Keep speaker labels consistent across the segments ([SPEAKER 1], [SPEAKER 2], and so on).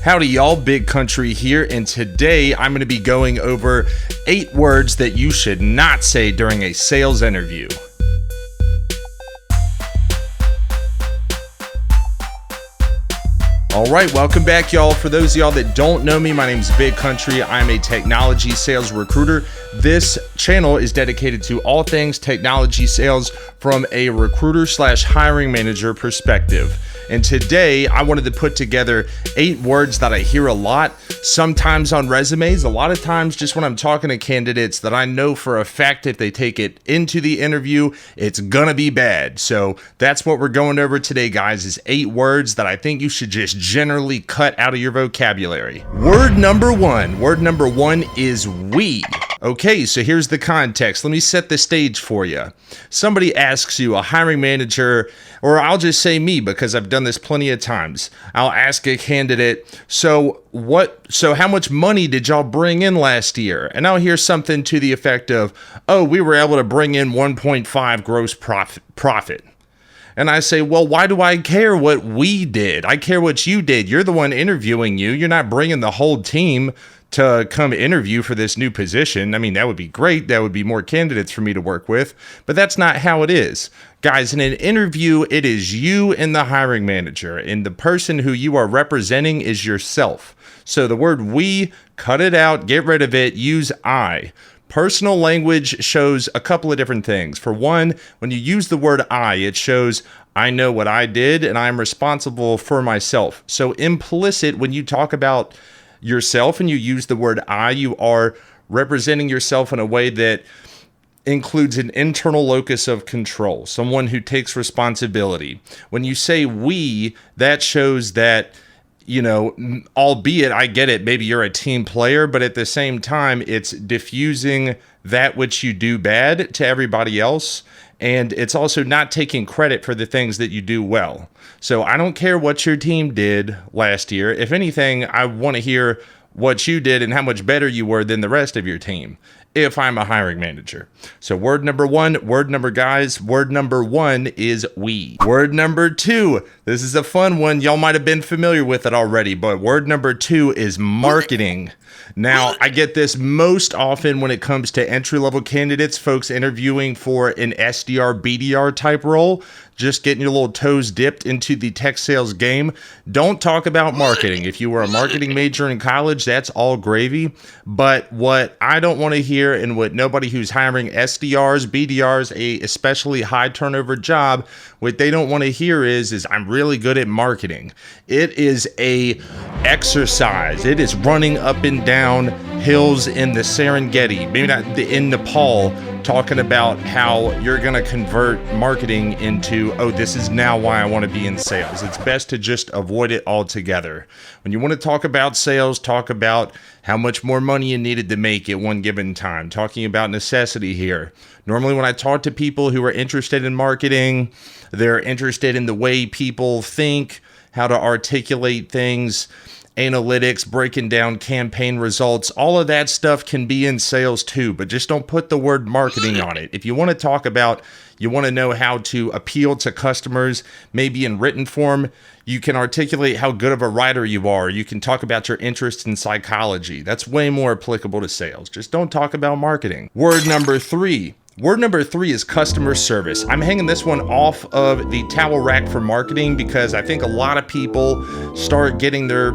[SPEAKER 1] Howdy y'all, Big Country here, and today I'm going to be going over 8 words that you should not say during a sales interview. Alright, welcome back y'all. For those of y'all that don't know me, my name is Big Country. I'm a technology sales recruiter. This channel is dedicated to all things technology sales from a recruiter / hiring manager perspective. And today I wanted to put together 8 words that I hear a lot, sometimes on resumes, a lot of times just when I'm talking to candidates that I know for a fact if they take it into the interview, it's gonna be bad. So that's what we're going over today, guys, is 8 words that I think you should just generally cut out of your vocabulary. Word number one is we. Okay, so here's the context. Let me set the stage for you. Somebody asks you, a hiring manager, or I'll just say me because I've done this plenty of times. I'll ask a candidate, so how much money did y'all bring in last year? And I'll hear something to the effect of, oh, we were able to bring in 1.5 gross profit. And I say, well, why do I care what we did? I care what you did. You're the one interviewing you. You're not bringing the whole team to come interview for this new position. I mean, that would be great. That would be more candidates for me to work with, but that's not how it is. Guys, in an interview, it is you and the hiring manager, and the person who you are representing is yourself. So the word we, cut it out, get rid of it, use I. Personal language shows a couple of different things. For one, when you use the word I, it shows I know what I did and I'm responsible for myself. So implicit when you talk about yourself and you use the word I, you are representing yourself in a way that includes an internal locus of control, someone who takes responsibility. When you say we, that shows that, you know, albeit I get it, maybe you're a team player, but at the same time, it's diffusing that which you do bad to everybody else. And it's also not taking credit for the things that you do well. So I don't care what your team did last year. If anything, I want to hear what you did and how much better you were than the rest of your team if I'm a hiring manager. So word number one is we. Word number 2, this is a fun one. Y'all might have been familiar with it already, but word number 2 is marketing. Now, I get this most often when it comes to entry-level candidates, folks interviewing for an SDR, BDR type role, just getting your little toes dipped into the tech sales game. Don't talk about marketing. If you were a marketing major in college, that's all gravy. But what I don't want to hear, and what nobody who's hiring SDRs, BDRs, a especially high turnover job, what they don't want to hear is I'm really good at marketing. It is a exercise. It is running up and down hills in the Serengeti, maybe not in Nepal, talking about how you're going to convert marketing into, oh, this is now why I want to be in sales. It's best to just avoid it altogether. When you want to talk about sales, talk about how much more money you needed to make at one given time. Talking about necessity here. Normally when I talk to people who are interested in marketing, they're interested in the way people think, how to articulate things, analytics, breaking down campaign results, all of that stuff can be in sales too, but just don't put the word marketing on it. If you want to talk about, you want to know how to appeal to customers, maybe in written form, you can articulate how good of a writer you are. You can talk about your interest in psychology. That's way more applicable to sales. Just don't talk about marketing. Word number 3. Word number 3 is customer service. I'm hanging this one off of the towel rack for marketing because I think a lot of people start getting their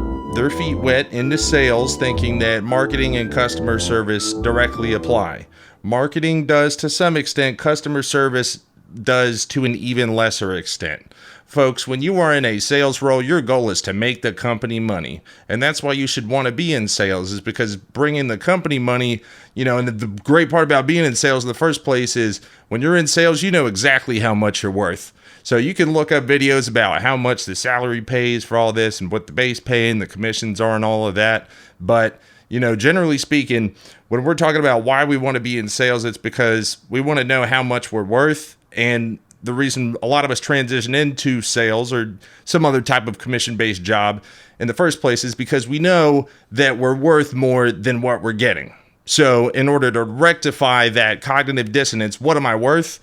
[SPEAKER 1] feet wet into sales thinking that marketing and customer service directly apply. Marketing does to some extent, customer service does to an even lesser extent. Folks, when you are in a sales role, your goal is to make the company money. And that's why you should want to be in sales, is because bringing the company money, you know, and the great part about being in sales in the first place is when you're in sales, you know exactly how much you're worth. So you can look up videos about how much the salary pays for all this and what the base pay and the commissions are and all of that. But, you know, generally speaking, when we're talking about why we want to be in sales, it's because we want to know how much we're worth. And the reason a lot of us transition into sales or some other type of commission-based job in the first place is because we know that we're worth more than what we're getting. So in order to rectify that cognitive dissonance, what am I worth?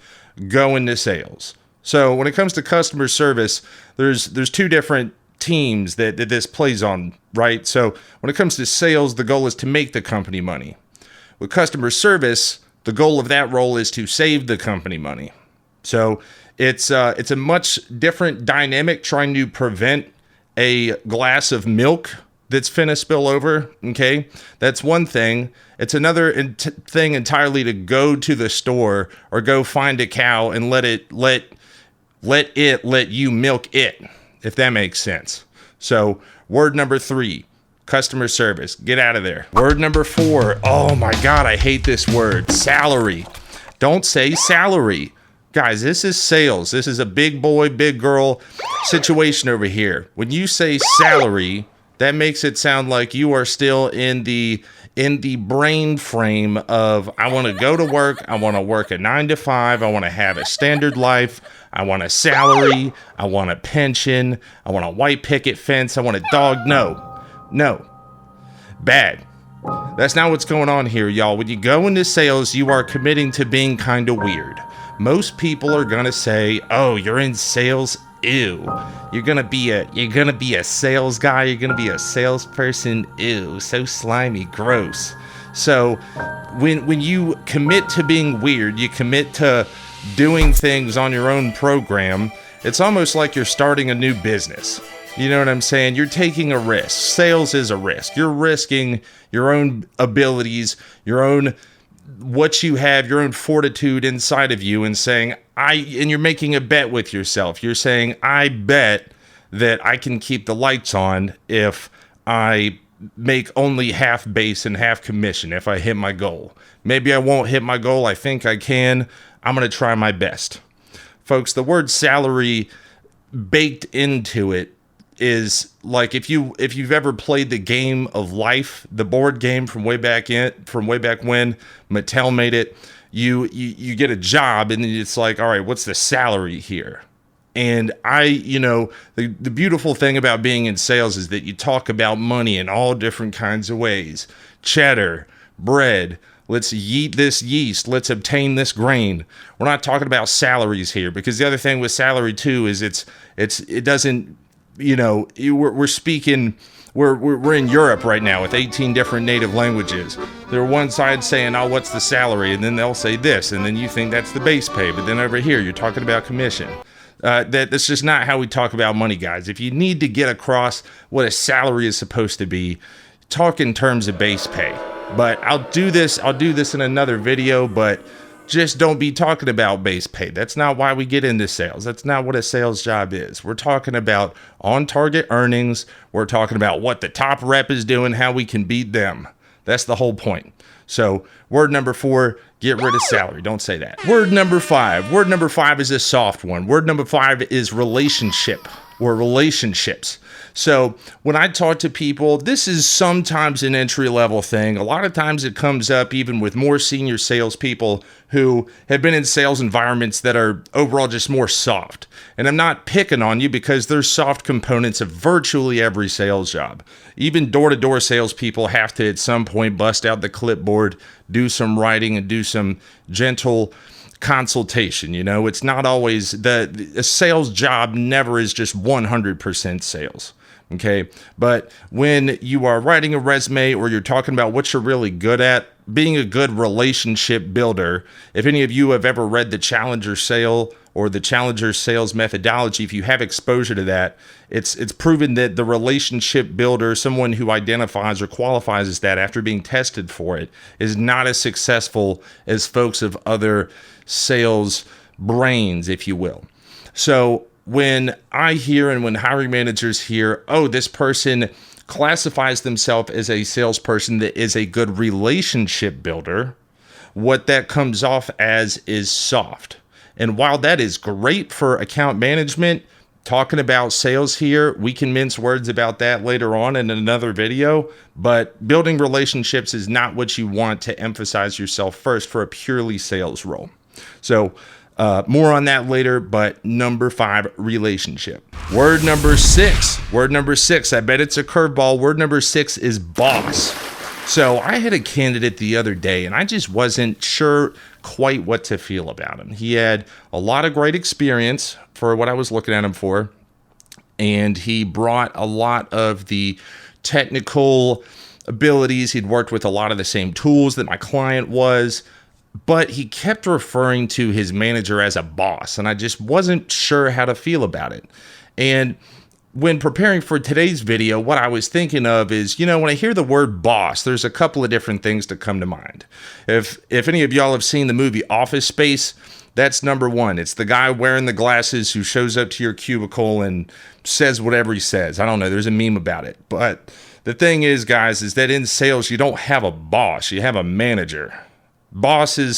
[SPEAKER 1] Go into sales. So when it comes to customer service, there's 2 different teams that this plays on, right? So when it comes to sales, the goal is to make the company money. With customer service, the goal of that role is to save the company money. So it's a much different dynamic trying to prevent a glass of milk that's finna spill over. Okay, that's one thing. It's another thing entirely to go to the store or go find a cow and let you milk it, if that makes sense. So word number 3, customer service. Get out of there. Word number 4. Oh my God, I hate this word. Salary. Don't say salary. Guys, this is sales. This is a big boy, big girl situation over here. When you say salary, that makes it sound like you are still in the brain frame of, I want to go to work. I want to work a 9 to 5. I want to have a standard life. I want a salary. I want a pension. I want a white picket fence. I want a dog. No. Bad. That's not what's going on here, y'all. When you go into sales, you are committing to being kind of weird. Most people are going to say, "Oh, you're in sales? Ew. You're going to be a sales guy, you're going to be a salesperson. Ew, so slimy, gross." So, when you commit to being weird, you commit to doing things on your own program, it's almost like you're starting a new business. You know what I'm saying? You're taking a risk. Sales is a risk. You're risking your own abilities, your own what you have, your own fortitude inside of you, and saying, and you're making a bet with yourself. You're saying, I bet that I can keep the lights on if I make only half base and half commission if I hit my goal. Maybe I won't hit my goal. I think I can. I'm going to try my best. Folks, the word salary baked into it is like, if you've ever played the game of life, the board game from way back when Mattel made it, you get a job and it's like, all right, what's the salary here? And the beautiful thing about being in sales is that you talk about money in all different kinds of ways. Cheddar, bread, let's yeet this yeast, let's obtain this grain. We're not talking about salaries here, because the other thing with salary too is it doesn't, we're speaking, we're in Europe right now with 18 different native languages. They're one side saying, "Oh, what's the salary?" And then they'll say this, and then you think that's the base pay. But then over here, you're talking about commission. That's just not how we talk about money, guys. If you need to get across what a salary is supposed to be, talk in terms of base pay. But I'll do this in another video, but just don't be talking about base pay. That's not why we get into sales. That's not what a sales job is. We're talking about on-target earnings. We're talking about what the top rep is doing, how we can beat them. That's the whole point. So word number 4, get rid of salary. Don't say that. Word number 5. Word number 5 is a soft one. Word number 5 is relationship or relationships. So when I talk to people, this is sometimes an entry-level thing. A lot of times it comes up even with more senior salespeople who have been in sales environments that are overall just more soft. And I'm not picking on you, because there's soft components of virtually every sales job. Even door-to-door salespeople have to at some point bust out the clipboard, do some writing, and do some gentle consultation. It's not always a sales job never is just 100% sales. Okay. But when you are writing a resume or you're talking about what you're really good at, being a good relationship builder, if any of you have ever read the Challenger Sale or the Challenger Sales methodology, if you have exposure to that, it's proven that the relationship builder, someone who identifies or qualifies as that after being tested for it, is not as successful as folks of other sales brains, if you will. So when I hear and when hiring managers hear, "Oh, this person classifies themselves as a salesperson that is a good relationship builder," what that comes off as is soft. And while that is great for account management, talking about sales here, we can mince words about that later on in another video, but building relationships is not what you want to emphasize yourself first for a purely sales role. So more on that later, but number 5, relationship. Word number 6. I bet it's a curveball. Word number 6 is boss. So I had a candidate the other day, and I just wasn't sure quite what to feel about him. He had a lot of great experience for what I was looking at him for. and he brought a lot of the technical abilities. He'd worked with a lot of the same tools that my client was, but he kept referring to his manager as a boss, and I just wasn't sure how to feel about it. And when preparing for today's video, what I was thinking of is, when I hear the word boss, there's a couple of different things that come to mind. If any of y'all have seen the movie Office Space, that's number one. It's the guy wearing the glasses who shows up to your cubicle and says whatever he says. I don't know. There's a meme about it. But the thing is, guys, is that in sales, you don't have a boss. You have a manager. Boss is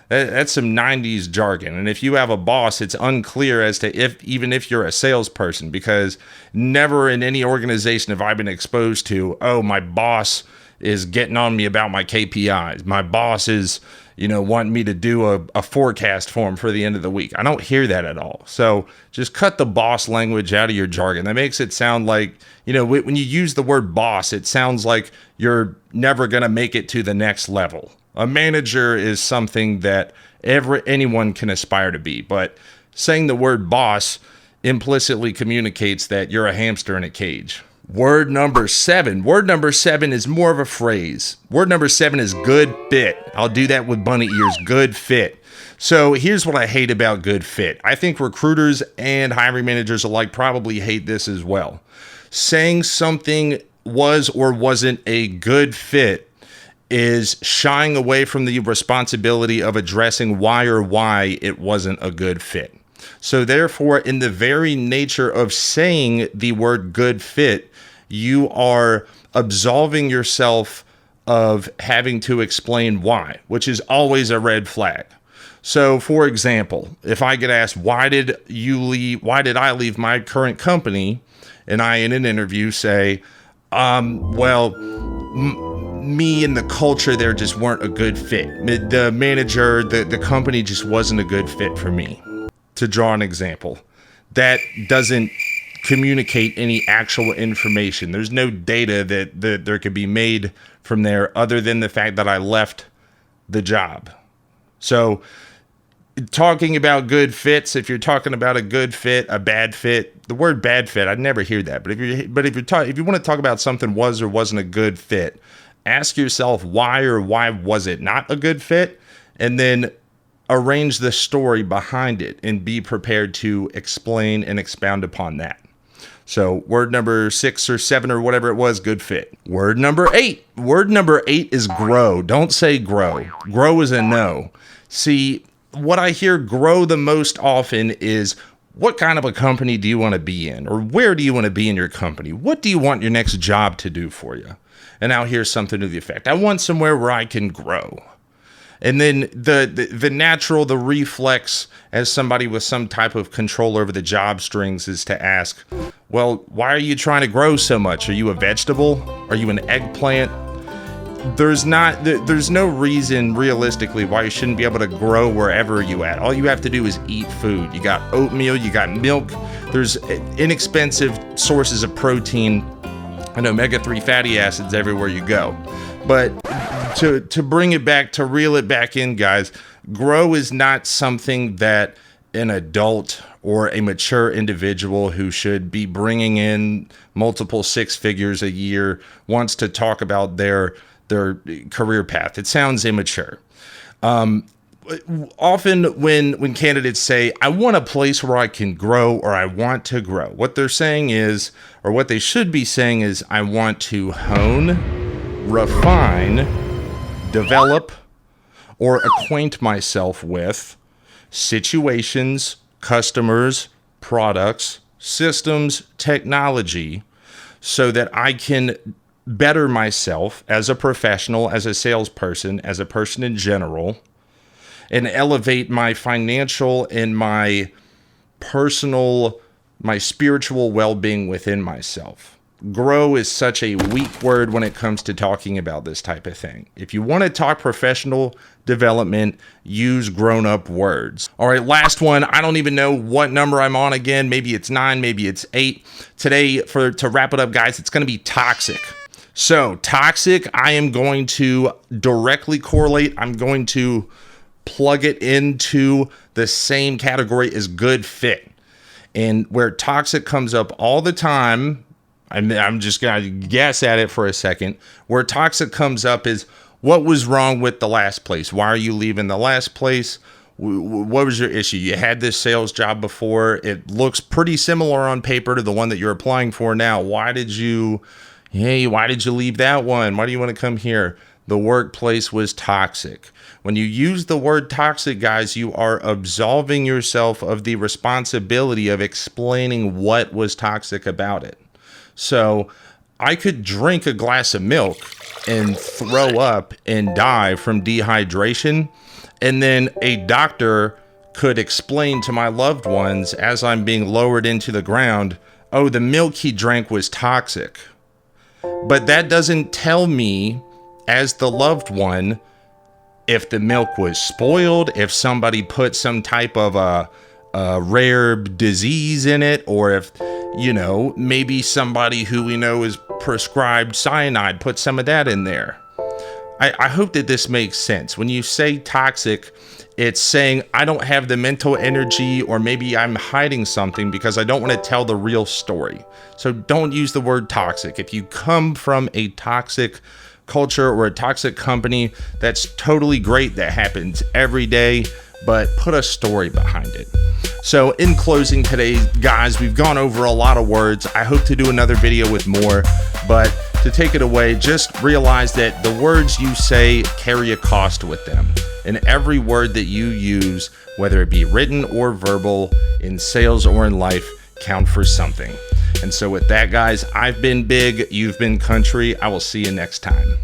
[SPEAKER 1] that's some 90s jargon. And if you have a boss, it's unclear as to even if you're a salesperson, because never in any organization have I been exposed to, oh, my boss is getting on me about my KPIs. My boss is, wanting me to do a forecast for him for the end of the week. I don't hear that at all. So just cut the boss language out of your jargon. That makes it sound like, when you use the word boss, it sounds like you're never going to make it to the next level. A manager is something that anyone can aspire to be, but saying the word boss implicitly communicates that you're a hamster in a cage. Word number 7. Word number 7 is more of a phrase. Word number 7 is good fit. I'll do that with bunny ears. Good fit. So here's what I hate about good fit. I think recruiters and hiring managers alike probably hate this as well. Saying something was or wasn't a good fit is shying away from the responsibility of addressing why it wasn't a good fit. So therefore, in the very nature of saying the word good fit, you are absolving yourself of having to explain why, which is always a red flag. So for example, if I get asked, why did I leave my current company? And I, in an interview, say, me and the culture there just weren't a good fit. The manager, the company just wasn't a good fit for me. To draw an example, that doesn't communicate any actual information. There's no data that there could be made from there other than the fact that I left the job. So talking about good fits, if you're talking about a good fit, a bad fit, the word bad fit, I'd never hear that. But if you want to talk about something was or wasn't a good fit, ask yourself why was it not a good fit, and then arrange the story behind it and be prepared to explain and expound upon that. So word number 6 or 7 or whatever it was, good fit. Word number 8. Word number 8 is grow. Don't say grow. Grow is a no. See, what I hear grow the most often is, what kind of a company do you want to be in? Or where do you want to be in your company? What do you want your next job to do for you? And now here's something to the effect, I want somewhere where I can grow. And then the reflex as somebody with some type of control over the job strings is to ask, well, why are you trying to grow so much? Are you a vegetable? Are you an eggplant? There's no reason realistically why you shouldn't be able to grow wherever you at. All you have to do is eat food. You got oatmeal, you got milk. There's inexpensive sources of protein and omega-3 fatty acids everywhere you go. But to bring it back, to reel it back in, guys, grow is not something that an adult or a mature individual who should be bringing in multiple 6 figures a year wants to talk about their career path. It sounds immature. Often when candidates say, I want a place where I can grow, or I want to grow, what they're saying is, or what they should be saying is, I want to hone, refine, develop, or acquaint myself with situations, customers, products, systems, technology, so that I can better myself as a professional, as a salesperson, as a person in general, and elevate my financial and my personal, my spiritual well-being within myself. Grow is such a weak word when it comes to talking about this type of thing. If you want to talk professional development, use grown-up words. All right, last one. I don't even know what number I'm on again. Maybe it's 9, maybe it's 8. Today, to wrap it up, guys, it's going to be toxic. So toxic, I am going to directly correlate. I'm going to plug it into the same category as good fit. And where toxic comes up all the time, I'm just going to guess at it for a second. Where toxic comes up is, what was wrong with the last place? Why are you leaving the last place? What was your issue? You had this sales job before. It looks pretty similar on paper to the one that you're applying for now. Why did you leave that one? Why do you want to come here? The workplace was toxic. When you use the word toxic, guys, you are absolving yourself of the responsibility of explaining what was toxic about it. So I could drink a glass of milk and throw up and die from dehydration. And then a doctor could explain to my loved ones as I'm being lowered into the ground, oh, the milk he drank was toxic. But that doesn't tell me, as the loved one, if the milk was spoiled, if somebody put some type of a rare disease in it, or if, maybe somebody who we know is prescribed cyanide put some of that in there. I hope that this makes sense. When you say toxic, it's saying I don't have the mental energy, or maybe I'm hiding something because I don't want to tell the real story. So don't use the word toxic. If you come from a toxic culture or a toxic company, that's totally great. That happens every day, but put a story behind it. So in closing today, guys, we've gone over a lot of words. I hope to do another video with more, but to take it away, just realize that the words you say carry a cost with them. And every word that you use, whether it be written or verbal, in sales or in life, count for something. And so with that, guys, I've been Big, you've been Country. I will see you next time.